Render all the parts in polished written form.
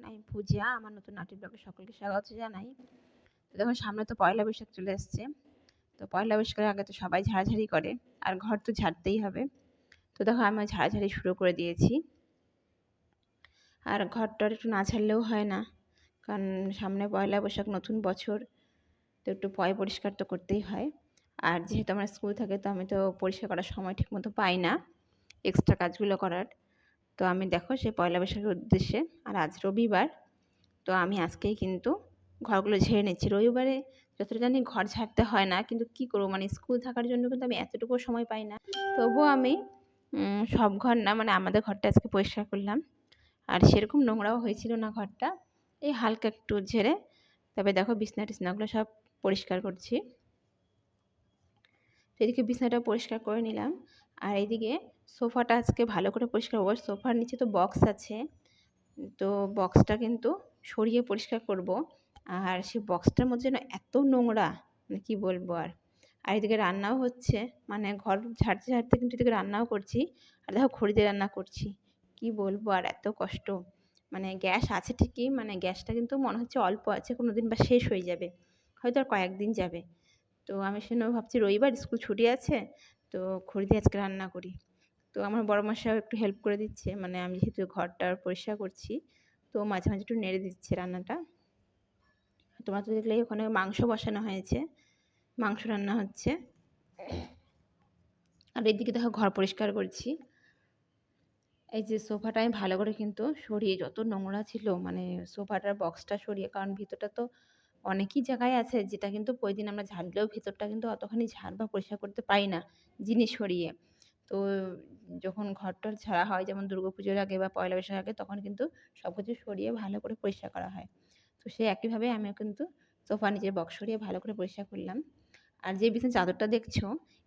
আমি পূজা। আমার নতুন নাটক ব্লগে সকলকে স্বাগত জানাই। তো দেখো, সামনে তো পয়লা বৈশাখ চলে এসছে। তো পয়লা বৈশাখের আগে তো সবাই ঝাড়াঝাড়ি করে, আর ঘর তো ঝাড়তেই হবে। তো দেখো, আমি ঝাড়াঝাড়ি শুরু করে দিয়েছি। আর ঘরটার একটু না ঝাড়লেও হয় না, কারণ সামনে পয়লা বৈশাখ, নতুন বছর। তো একটু পরিষ্কার তো করতেই হয়। আর যেহেতু আমার স্কুল থাকে, তো আমি তো পরিষ্কার করার সময় ঠিক মতো পাই না এক্সট্রা কাজগুলো করার। তো আমি দেখো সেই পয়লা বৈশাখের উদ্দেশ্যে, আর আজ রবিবার, তো আমি আজকেই কিন্তু ঘরগুলো ঝেড়ে নিচ্ছি। রবিবারে যতটা জানি ঘর ঝাড়তে হয় না, কিন্তু কি করবো, মানে স্কুল থাকার জন্য কিন্তু আমি এতটুকু সময় পাই না। তবুও আমি সব ঘর না, মানে আমাদের ঘরটা আজকে পরিষ্কার করলাম। আর সেরকম নোংরাও হয়েছিল না ঘরটা, এই হালকা একটু ঝেড়ে। তবে দেখো, বিছনা টিছনাগুলো সব পরিষ্কার করছি। এদিকে বিছানাটা পরিষ্কার করে নিলাম। আর এইদিকে সোফাটা আজকে ভালো করে পরিষ্কার করবো। সোফার নিচে তো বক্স আছে, তো বক্সটা কিন্তু সরিয়ে পরিষ্কার করব। আর সেই বক্সটার মধ্যে যেন এত নোংরা, মানে কী বলবো আর। আর এদিকে রান্নাও হচ্ছে, মানে ঘর ঝাড়তে ঝাড়তে কিন্তু এদিকে রান্নাও করছি। আর দেখো, খড়ি দিয়ে রান্না করছি, কি বলবো আর, এত কষ্ট। মানে গ্যাস আছে ঠিকই, মানে গ্যাসটা কিন্তু মনে হচ্ছে অল্প আছে, কোনো দিন বা শেষ হয়ে যাবে, হয়তো আর কয়েকদিন যাবে। তো আমি সেজন্য ভাবছি রবিবার স্কুল ছুটি আছে, তো খড়ি দিয়ে আজকে রান্না করি। তো আমার বড় মশাইও একটু হেল্প করে দিচ্ছে, মানে আমি যেহেতু ঘরটা পরিষ্কার করছি, তো মাঝে মাঝে একটু নেড়ে দিচ্ছে রান্নাটা। তোমরা তো দেখলেই ওখানে মাংস বসানো হয়েছে, মাংস রান্না হচ্ছে। আর এদিকে দেখো, ঘর পরিষ্কার করছি। এই যে সোফাটা আমি ভালো করে কিন্তু সরিয়ে, যত নোংরা ছিল, মানে সোফাটার বক্সটা সরিয়ে, কারণ ভিতরটা তো অনেকই জায়গায় আছে যেটা কিন্তু প্রতিদিন আমরা ঝাড়লেও ভিতরটা কিন্তু অতখানি ঝাড় বা পরিষ্কার করতে পারি না জিনিস সরিয়ে। তো যখন ঘরটর ঝাড়া হয়, যেমন দুর্গাপুজোর আগে বা পয়লা বৈশাখের আগে, তখন কিন্তু সব কিছু সরিয়ে ভালো করে পরিষ্কার করা হয়। তো সেই একইভাবে আমিও কিন্তু সোফার নিচের বক্স সরিয়ে ভালো করে পরিষ্কার করলাম। আর যে বিছানার চাদরটা দেখছো,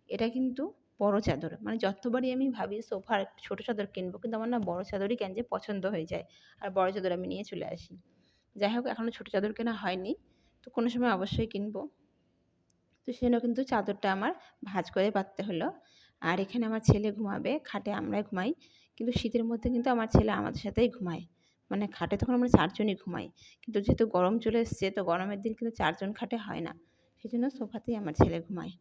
এটা কিন্তু বড় চাদর। মানে যতবারই আমি ভাবি সোফার একটু ছোটো চাদর কিনবো, কিন্তু আমার না বড় চাদরই কেন যে পছন্দ হয়ে যায়, আর বড় চাদর আমি নিয়ে চলে আসি। যাই হোক, এখনও ছোটো চাদর কেনা হয়নি, তো কোনো সময় অবশ্যই কিনবো। তো সেজন্য কিন্তু চাদরটা আমার ভাঁজ করে পাততে হলো। আর এখানে আমার ছেলে ঘুমাবে, খাটে আমরাই ঘুমাই। কিন্তু শীতের মধ্যে কিন্তু আমার ছেলে আমাদের সাথেই ঘুমায়, মানে খাটে তখন আমরা 4 জনই ঘুমাই। কিন্তু যেহেতু গরম চলে এসছে, তো গরমের দিন কিন্তু 4 জন খাটে হয় না, সেজন্য সোফাতেই আমার ছেলে ঘুমায়।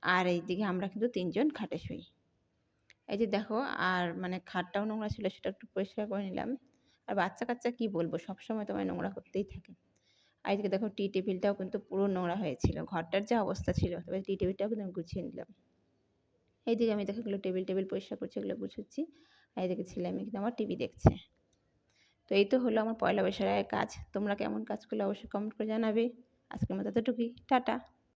আর এইদিকে আমরা কিন্তু 3 জন খাটে শুই। এই যে দেখো, আর মানে খাটটাও নোংরা ছিল, সেটা একটু পরিষ্কার করে নিলাম। আর বাচ্চা কাচ্চা কী বলবো, সবসময় তোমায় নোংরা করতেই থাকে। আর এদিকে দেখো, টি টেবিলটাও কিন্তু পুরো নোংরা হয়েছিল, ঘরটার যা অবস্থা ছিল। তবে টি টেবিলটাও কিন্তু আমি গুছিয়ে নিলাম। এইদিকে আমি দেখো, এগুলো টেবিল পরিষ্কার করছি, এগুলো গুছাচ্ছি। আর এদিকে ছেলে মেয়ে কিন্তু আমার টিভি দেখছে। তো এই তো হলো আমার পয়লা বৈশাখের কাজ। তোমরা কেমন কাজ করলে অবশ্যই কমেন্ট করে জানাবে। আজকের মতো এতটুকুই, টাটা।